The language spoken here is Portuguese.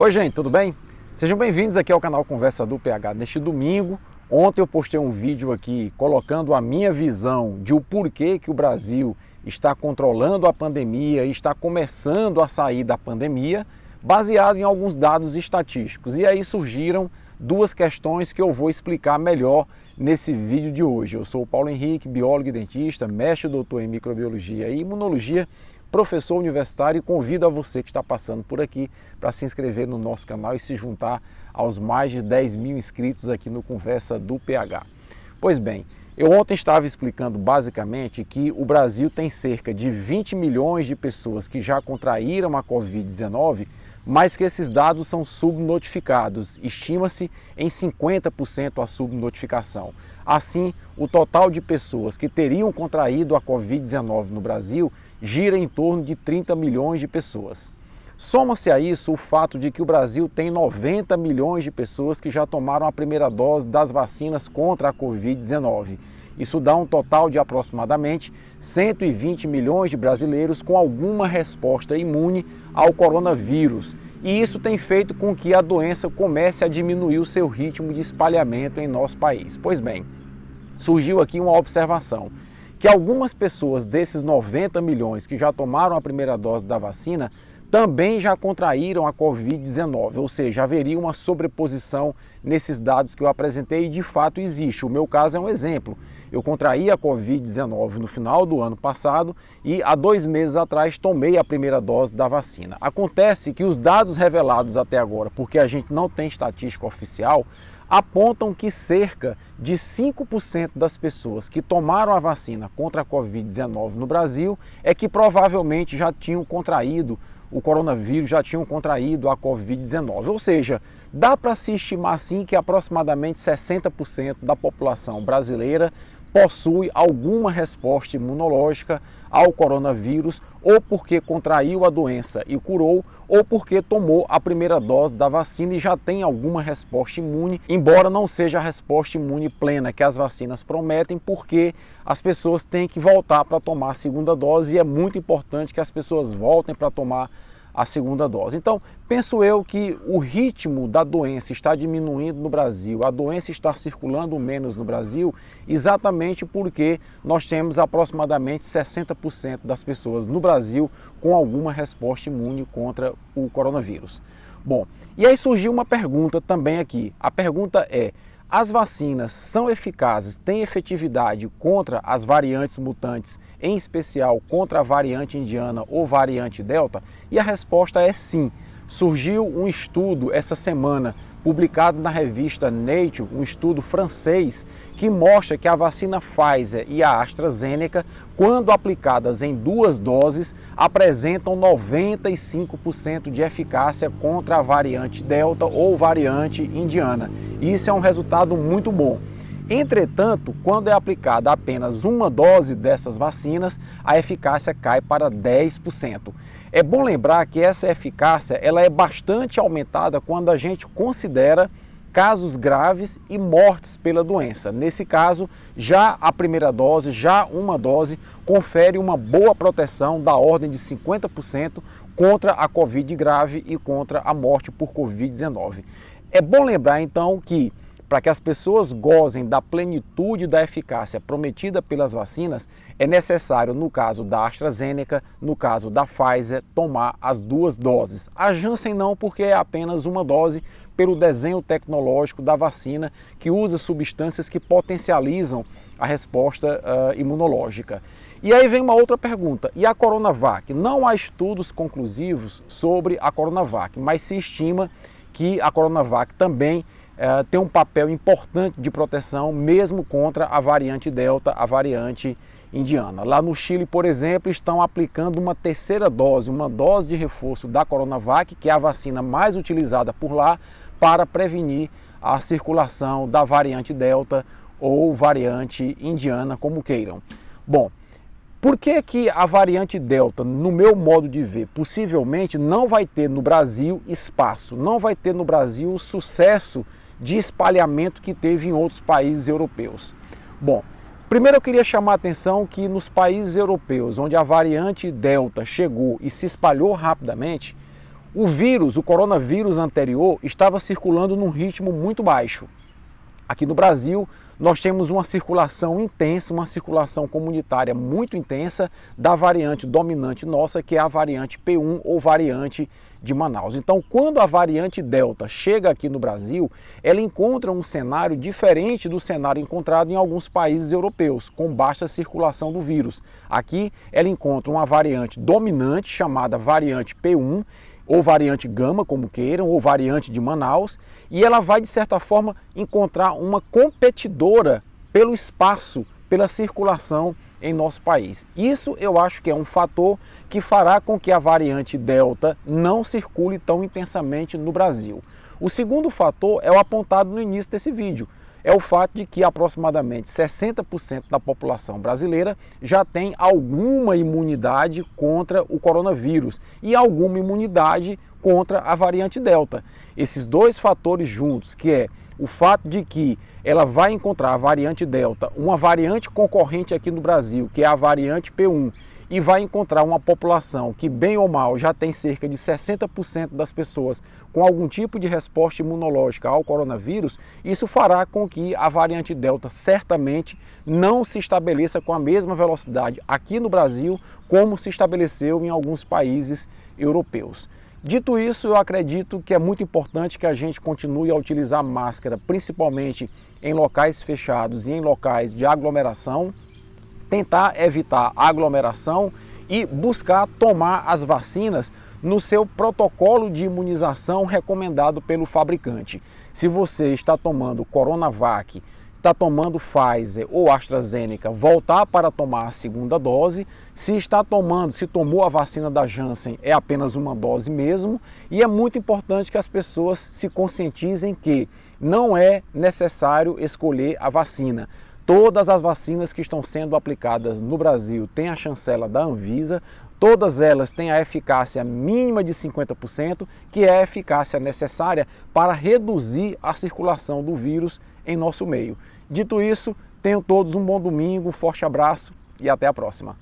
Oi gente, tudo bem? Sejam bem-vindos aqui ao canal Conversa do PH. Neste domingo, ontem eu postei um vídeo aqui colocando a minha visão de o porquê que o Brasil está controlando a pandemia e está começando a sair da pandemia, baseado em alguns dados estatísticos. E aí surgiram duas questões que eu vou explicar melhor nesse vídeo de hoje. Eu sou o Paulo Henrique, biólogo e dentista, mestre e doutor em microbiologia e imunologia, professor universitário, e convido a você que está passando por aqui para se inscrever no nosso canal e se juntar aos mais de 10 mil inscritos aqui no Conversa do PH. Pois bem, eu ontem estava explicando basicamente que o Brasil tem cerca de 20 milhões de pessoas que já contraíram a Covid-19, mas que esses dados são subnotificados. Estima-se em 50% a subnotificação. Assim, o total de pessoas que teriam contraído a Covid-19 no Brasil gira em torno de 30 milhões de pessoas. Soma-se a isso o fato de que o Brasil tem 90 milhões de pessoas que já tomaram a primeira dose das vacinas contra a Covid-19. Isso dá um total de aproximadamente 120 milhões de brasileiros com alguma resposta imune ao coronavírus. E isso tem feito com que a doença comece a diminuir o seu ritmo de espalhamento em nosso país. Pois bem, surgiu aqui uma observação, que algumas pessoas desses 90 milhões que já tomaram a primeira dose da vacina também já contraíram a Covid-19, ou seja, haveria uma sobreposição nesses dados que eu apresentei e de fato existe. O meu caso é um exemplo. Eu contraí a Covid-19 no final do ano passado e há 2 meses atrás tomei a primeira dose da vacina. Acontece que os dados revelados até agora, porque a gente não tem estatística oficial, apontam que cerca de 5% das pessoas que tomaram a vacina contra a Covid-19 no Brasil é que provavelmente já tinham contraído o coronavírus, já tinham contraído a Covid-19. Ou seja, dá para se estimar assim que aproximadamente 60% da população brasileira possui alguma resposta imunológica ao coronavírus, ou porque contraiu a doença e curou, ou porque tomou a primeira dose da vacina e já tem alguma resposta imune, embora não seja a resposta imune plena que as vacinas prometem, porque as pessoas têm que voltar para tomar a segunda dose e é muito importante que as pessoas voltem para tomar a segunda dose. Então, penso eu que o ritmo da doença está diminuindo no Brasil, a doença está circulando menos no Brasil, exatamente porque nós temos aproximadamente 60% das pessoas no Brasil com alguma resposta imune contra o coronavírus. Bom, e aí surgiu uma pergunta também aqui. A pergunta é: as vacinas são eficazes, têm efetividade contra as variantes mutantes, em especial contra a variante indiana ou variante delta? E a resposta é sim. Surgiu um estudo essa semana, publicado na revista Nature, um estudo francês, que mostra que a vacina Pfizer e a AstraZeneca, quando aplicadas em 2 doses, apresentam 95% de eficácia contra a variante Delta ou variante indiana. Isso é um resultado muito bom. Entretanto, quando é aplicada apenas uma dose dessas vacinas, a eficácia cai para 10%. É bom lembrar que essa eficácia ela é bastante aumentada quando a gente considera casos graves e mortes pela doença. Nesse caso, já a primeira dose, já uma dose, confere uma boa proteção da ordem de 50% contra a Covid grave e contra a morte por Covid-19. É bom lembrar então que, para que as pessoas gozem da plenitude da eficácia prometida pelas vacinas, é necessário, no caso da AstraZeneca, no caso da Pfizer, tomar as 2 doses. A Janssen não, porque é apenas uma dose, pelo desenho tecnológico da vacina, que usa substâncias que potencializam a resposta imunológica. E aí vem uma outra pergunta: e a Coronavac? Não há estudos conclusivos sobre a Coronavac, mas se estima que a Coronavac também tem um papel importante de proteção, mesmo contra a variante Delta, a variante indiana. Lá no Chile, por exemplo, estão aplicando uma 3ª dose, uma dose de reforço da Coronavac, que é a vacina mais utilizada por lá, para prevenir a circulação da variante Delta ou variante indiana, como queiram. Bom, por que a variante Delta, no meu modo de ver, possivelmente não vai ter no Brasil espaço, não vai ter no Brasil o sucesso de espalhamento que teve em outros países europeus? Bom, primeiro eu queria chamar a atenção que nos países europeus, onde a variante Delta chegou e se espalhou rapidamente, O vírus, o coronavírus anterior, estava circulando num ritmo muito baixo. Aqui no Brasil, nós temos uma circulação intensa, uma circulação comunitária muito intensa da variante dominante nossa, que é a variante P1 ou variante de Manaus. Então, quando a variante Delta chega aqui no Brasil, ela encontra um cenário diferente do cenário encontrado em alguns países europeus, com baixa circulação do vírus. Aqui, ela encontra uma variante dominante, chamada variante P1, ou variante Gama, como queiram, ou variante de Manaus, e ela vai, de certa forma, encontrar uma competidora pelo espaço, pela circulação em nosso país. Isso eu acho que é um fator que fará com que a variante Delta não circule tão intensamente no Brasil. O segundo fator é o apontado no início desse vídeo. É o fato de que aproximadamente 60% da população brasileira já tem alguma imunidade contra o coronavírus e alguma imunidade contra a variante Delta. Esses dois fatores juntos, que é o fato de que ela vai encontrar a variante Delta, uma variante concorrente aqui no Brasil, que é a variante P1, e vai encontrar uma população que, bem ou mal, já tem cerca de 60% das pessoas com algum tipo de resposta imunológica ao coronavírus, isso fará com que a variante Delta certamente não se estabeleça com a mesma velocidade aqui no Brasil como se estabeleceu em alguns países europeus. Dito isso, eu acredito que é muito importante que a gente continue a utilizar máscara, principalmente em locais fechados e em locais de aglomeração, tentar evitar aglomeração e buscar tomar as vacinas no seu protocolo de imunização recomendado pelo fabricante. Se você está tomando Coronavac, está tomando Pfizer ou AstraZeneca, voltar para tomar a segunda dose. Se tomou a vacina da Janssen, é apenas uma dose mesmo. E é muito importante que as pessoas se conscientizem que não é necessário escolher a vacina. Todas as vacinas que estão sendo aplicadas no Brasil têm a chancela da Anvisa, todas elas têm a eficácia mínima de 50%, que é a eficácia necessária para reduzir a circulação do vírus em nosso meio. Dito isso, tenham todos um bom domingo, um forte abraço e até a próxima.